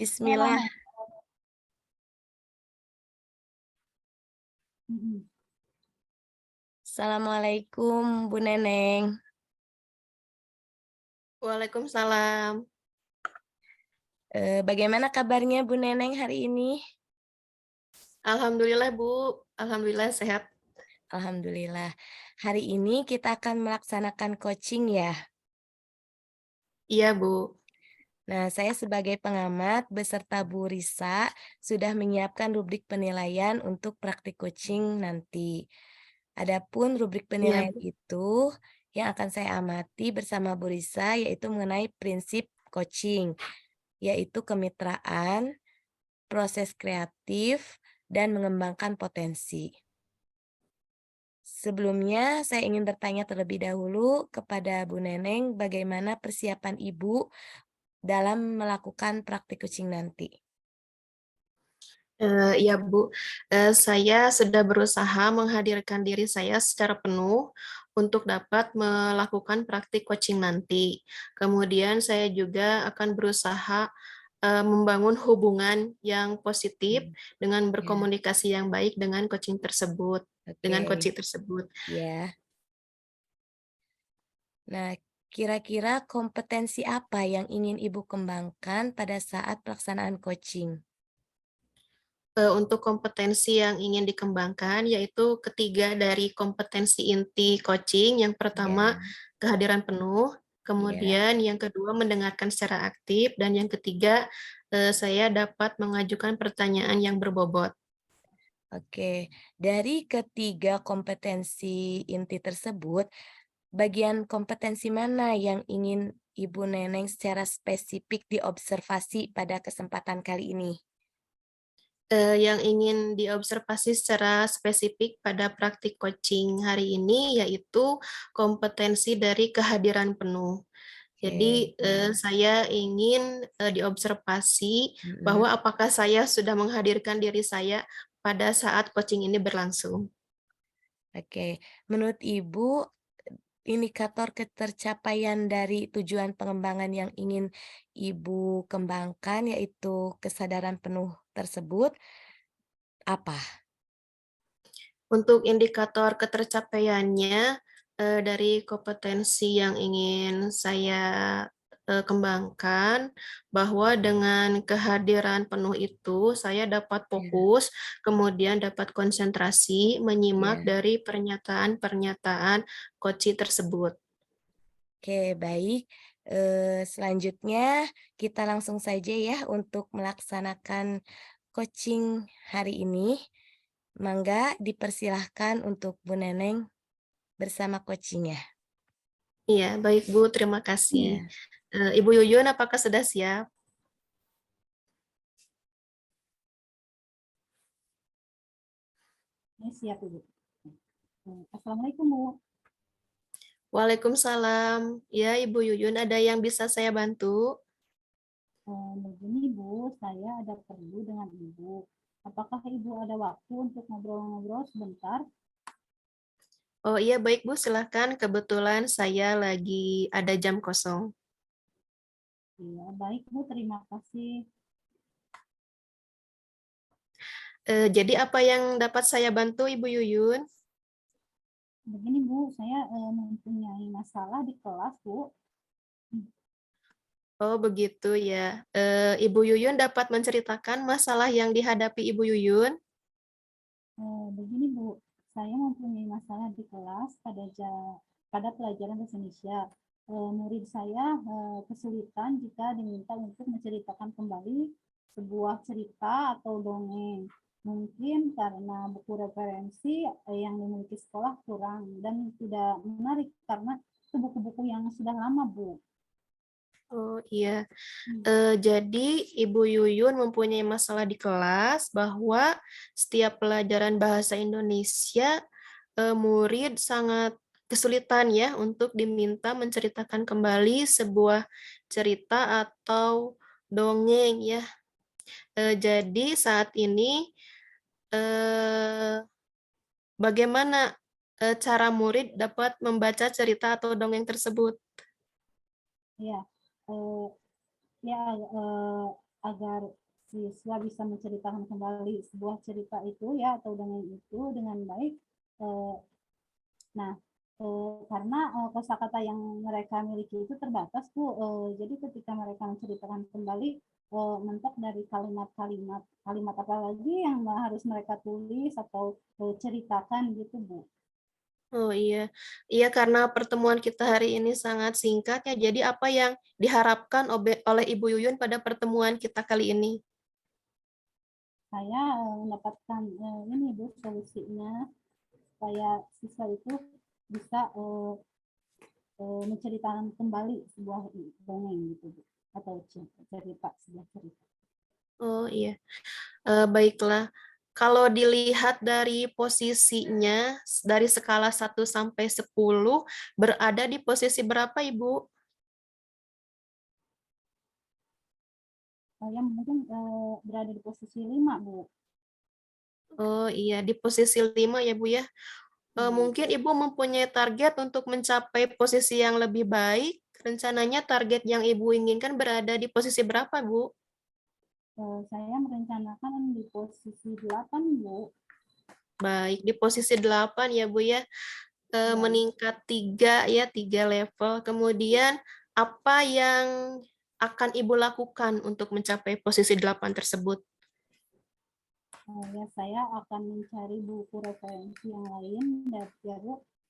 Bismillah. Mhm. Assalamualaikum Bu Neneng. Waalaikumsalam. Bagaimana kabarnya Bu Neneng hari ini? Alhamdulillah Bu, alhamdulillah sehat. Alhamdulillah. Hari ini kita akan melaksanakan coaching ya. Iya Bu. Nah, saya sebagai pengamat beserta Bu Risa sudah menyiapkan rubrik penilaian untuk praktik coaching nanti. Adapun rubrik Iya penilaian Bu. itu yang akan saya amati bersama Bu Risa yaitu mengenai prinsip coaching, yaitu kemitraan, proses kreatif, dan mengembangkan potensi. Sebelumnya, saya ingin bertanya terlebih dahulu kepada Bu Neneng bagaimana persiapan Ibu dalam melakukan praktik coaching nanti. Iya Bu, saya sudah berusaha menghadirkan diri saya secara penuh untuk dapat melakukan praktik coaching nanti. Kemudian saya juga akan berusaha membangun hubungan yang positif dengan Ya, berkomunikasi yang baik dengan coaching tersebut, dengan oke, coaching tersebut. ya. Nah, kira-kira kompetensi apa yang ingin Ibu kembangkan pada saat pelaksanaan coaching? Untuk kompetensi yang ingin dikembangkan, yaitu ketiga dari kompetensi inti coaching. Yang pertama, Ya, kehadiran penuh, ya. kemudian yang kedua, mendengarkan secara aktif, dan yang ketiga, saya dapat mengajukan pertanyaan yang berbobot. Oke, dari ketiga kompetensi inti tersebut, bagian kompetensi mana yang ingin Ibu Neneng secara spesifik diobservasi pada kesempatan kali ini? Yang ingin diobservasi secara spesifik pada praktik coaching hari ini, yaitu kompetensi dari kehadiran penuh. Oke, Jadi saya ingin diobservasi mhm, bahwa apakah saya sudah menghadirkan diri saya pada saat coaching ini berlangsung. oke. Menurut Ibu, indikator ketercapaian dari tujuan pengembangan yang ingin Ibu kembangkan, yaitu kesadaran penuh tersebut, apa? Untuk indikator ketercapaiannya dari kompetensi yang ingin saya kembangkan, bahwa dengan kehadiran penuh itu saya dapat Ya. fokus, kemudian dapat konsentrasi, menyimak Ya. dari pernyataan-pernyataan coach tersebut. Oke, baik. Selanjutnya kita langsung saja ya untuk melaksanakan coaching hari ini. Mangga dipersilahkan untuk Bu Neneng bersama coachingnya. Iya, baik Bu, terima kasih. Ya, Ibu Yuyun, apakah sudah siap? Ya, siap Ibu. Assalamualaikum Bu. Waalaikumsalam. Ya, Ibu Yuyun, ada yang bisa saya bantu? Begini Bu, saya ada perlu dengan Ibu. Apakah Ibu ada waktu untuk ngobrol-ngobrol sebentar? Oh iya, baik Bu, silahkan. Kebetulan saya lagi ada jam kosong. Iya, baik Bu, terima kasih. Jadi apa yang dapat saya bantu, Ibu Yuyun? Begini Bu, saya mempunyai masalah di kelas Bu. Oh begitu ya. Ibu Yuyun dapat menceritakan masalah yang dihadapi Ibu Yuyun? Begini Bu, saya mempunyai masalah di kelas pada pelajaran bahasa Indonesia. Murid saya kesulitan jika diminta untuk menceritakan kembali sebuah cerita atau dongeng. Mungkin karena buku referensi yang dimiliki sekolah kurang dan tidak menarik karena itu buku-buku yang sudah lama, Bu. Oh iya. Jadi Ibu Yuyun mempunyai masalah di kelas bahwa setiap pelajaran bahasa Indonesia murid sangat kesulitan ya untuk diminta menceritakan kembali sebuah cerita atau dongeng ya. Jadi saat ini bagaimana cara murid dapat membaca cerita atau dongeng tersebut? Ya, eh, ya agar siswa bisa menceritakan kembali sebuah cerita itu ya atau dongeng itu dengan baik. Nah, karena kosakata yang mereka miliki itu terbatas Bu. Jadi ketika mereka menceritakan kembali mentok dari kalimat-kalimat apa lagi yang harus mereka tulis atau ceritakan gitu Bu. Oh iya, iya karena pertemuan kita hari ini sangat singkat ya. Jadi apa yang diharapkan oleh Ibu Yuyun pada pertemuan kita kali ini? Saya mendapatkan ini Bu solusinya supaya siswa itu bisa menceritakan kembali sebuah dongeng gitu Bu atau cerita sebuah cerita. Oh iya, baiklah. Kalau dilihat dari posisinya, dari skala 1 sampai 10, berada di posisi berapa, Ibu? Saya mungkin berada di posisi 5 Bu. Oh iya, di posisi 5 ya, Bu ya. Iya. Mungkin Ibu mempunyai target untuk mencapai posisi yang lebih baik. Rencananya target yang Ibu inginkan berada di posisi berapa, Bu? Saya merencanakan di posisi 8 Bu. Baik, di posisi 8 ya, Bu ya. Ya. Meningkat 3 ya, 3 level. Kemudian apa yang akan Ibu lakukan untuk mencapai posisi 8 tersebut? Ya, saya akan mencari buku referensi yang lain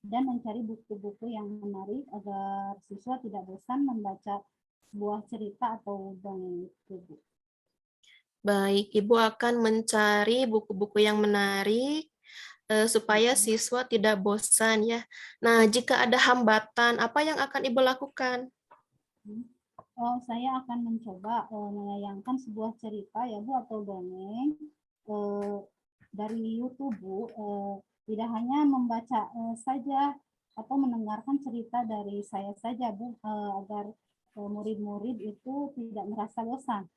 dan mencari buku-buku yang menarik agar siswa tidak bosan membaca sebuah cerita atau dongeng itu Bu. Baik, Ibu akan mencari buku-buku yang menarik supaya siswa tidak bosan ya. Nah, jika ada hambatan, apa yang akan Ibu lakukan? Saya akan mencoba menayangkan sebuah cerita ya Bu atau dongeng dari YouTube Bu. Tidak hanya membaca saja atau mendengarkan cerita dari saya saja Bu agar murid-murid itu tidak merasa bosan.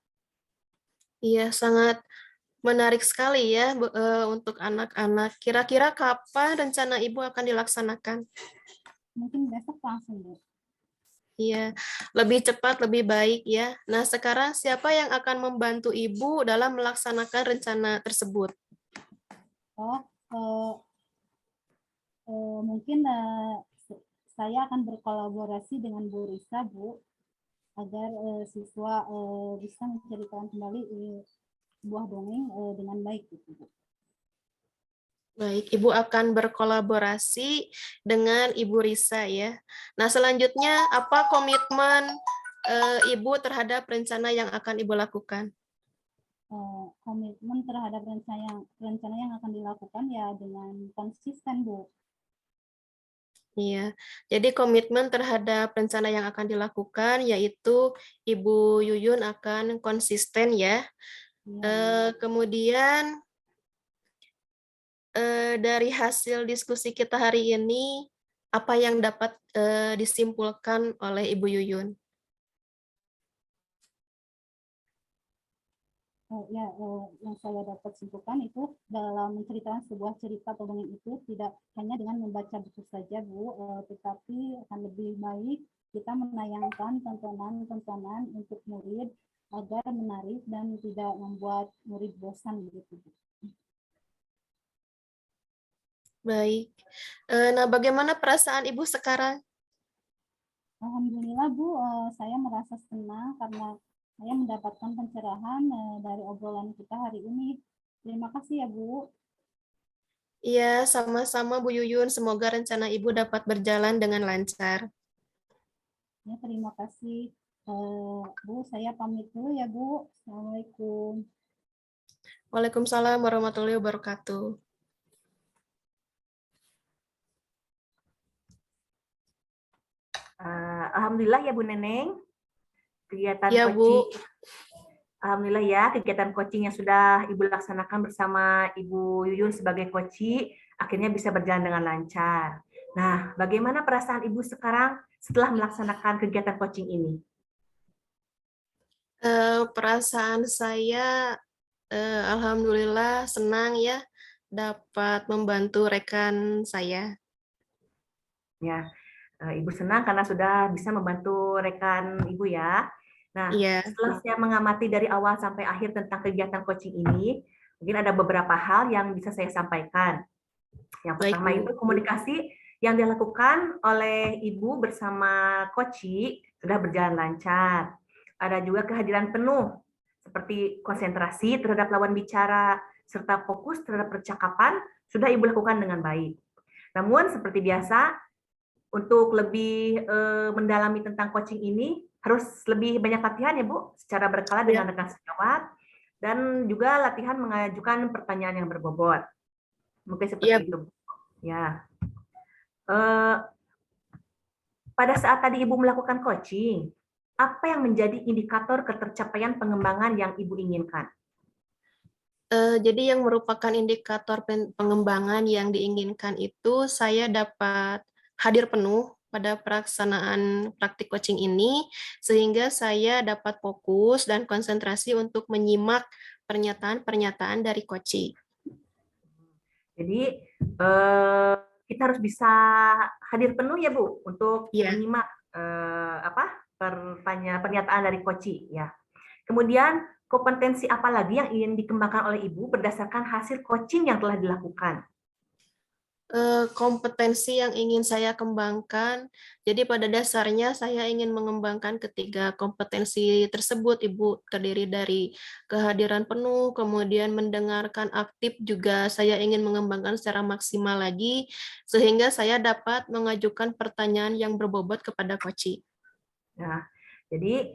Iya, sangat menarik sekali ya untuk anak-anak. Kira-kira kapan rencana Ibu akan dilaksanakan? Mungkin besok langsung Bu. Iya, lebih cepat lebih baik ya. Nah, sekarang siapa yang akan membantu Ibu dalam melaksanakan rencana tersebut? Oh, mungkin saya akan berkolaborasi dengan Bu Risa Bu agar siswa bisa menceritakan kembali sebuah dongeng dengan baik gitu Bu. Baik, Ibu akan berkolaborasi dengan Ibu Risa ya. Nah, selanjutnya apa komitmen Ibu terhadap rencana yang akan Ibu lakukan? Komitmen terhadap rencana yang akan dilakukan ya dengan konsisten Bu. Iya, jadi komitmen terhadap rencana yang akan dilakukan yaitu Ibu Yuyun akan konsisten ya. Ya. Kemudian dari hasil diskusi kita hari ini, apa yang dapat disimpulkan oleh Ibu Yuyun? Yang saya dapat simpulkan itu dalam menceritakan sebuah cerita atau dongeng itu tidak hanya dengan membaca buku saja Bu, tetapi akan lebih baik kita menayangkan tontonan-tontonan untuk murid agar menarik dan tidak membuat murid bosan gitu Bu. Baik. Nah, bagaimana perasaan Ibu sekarang? Alhamdulillah Bu, saya merasa senang karena saya mendapatkan pencerahan dari obrolan kita hari ini. Terima kasih ya Bu. Iya, sama-sama Bu Yuyun. Semoga rencana Ibu dapat berjalan dengan lancar. Ya, terima kasih. Bu, saya pamit dulu ya Bu. Assalamualaikum. Waalaikumsalam warahmatullahi wabarakatuh. Alhamdulillah ya Bu Neneng, kegiatan Ya, coaching. Bu. Alhamdulillah ya, kegiatan coaching yang sudah Ibu laksanakan bersama Ibu Yuyun sebagai coach, akhirnya bisa berjalan dengan lancar. Nah, bagaimana perasaan Ibu sekarang setelah melaksanakan kegiatan coaching ini? Perasaan saya, alhamdulillah senang ya dapat membantu rekan saya. Ya, Ibu senang karena sudah bisa membantu rekan Ibu ya. Nah, Iya, setelah saya mengamati dari awal sampai akhir tentang kegiatan coaching ini, mungkin ada beberapa hal yang bisa saya sampaikan. Yang baik pertama itu Bu. komunikasi yang dilakukan oleh Ibu bersama Koci sudah berjalan lancar. Ada juga kehadiran penuh, seperti konsentrasi terhadap lawan bicara, serta fokus terhadap percakapan sudah Ibu lakukan dengan baik. Namun seperti biasa, untuk lebih mendalami tentang coaching ini, harus lebih banyak latihan ya Bu, secara berkala Iya, dengan rekan sejawat, dan juga latihan mengajukan pertanyaan yang berbobot. Mungkin iya seperti Bu. itu. Ya, eh, pada saat tadi Ibu melakukan coaching, apa yang menjadi indikator ketercapaian pengembangan yang Ibu inginkan? Jadi yang merupakan indikator pengembangan yang diinginkan itu saya dapat hadir penuh pada pelaksanaan praktik coaching ini, sehingga saya dapat fokus dan konsentrasi untuk menyimak pernyataan-pernyataan dari coaching. Jadi kita harus bisa hadir penuh ya Bu untuk Iya. menyimak pernyataan dari coaching ya. Kemudian kompetensi apa lagi yang ingin dikembangkan oleh Ibu berdasarkan hasil coaching yang telah dilakukan? Kompetensi yang ingin saya kembangkan. Jadi pada dasarnya saya ingin mengembangkan ketiga kompetensi tersebut, Ibu, terdiri dari kehadiran penuh, kemudian mendengarkan aktif juga saya ingin mengembangkan secara maksimal lagi, sehingga saya dapat mengajukan pertanyaan yang berbobot kepada coach. Nah, jadi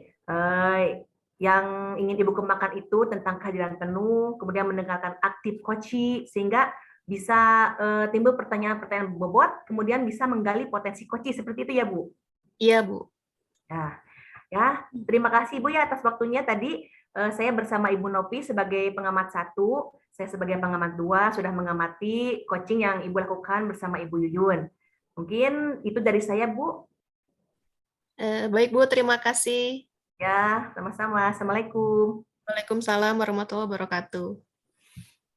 yang ingin Ibu kembangkan itu tentang kehadiran penuh, kemudian mendengarkan aktif coaching, sehingga bisa timbul pertanyaan-pertanyaan bobot, kemudian bisa menggali potensi coaching seperti itu ya Bu. Iya, Bu. Nah, ya, terima kasih Bu ya atas waktunya tadi. Saya bersama Ibu Nopi sebagai pengamat 1, saya sebagai pengamat 2 sudah mengamati coaching yang Ibu lakukan bersama Ibu Yuyun. Mungkin itu dari saya Bu. Baik, Bu, terima kasih. Ya, sama-sama. Assalamualaikum. Waalaikumsalam warahmatullahi wabarakatuh.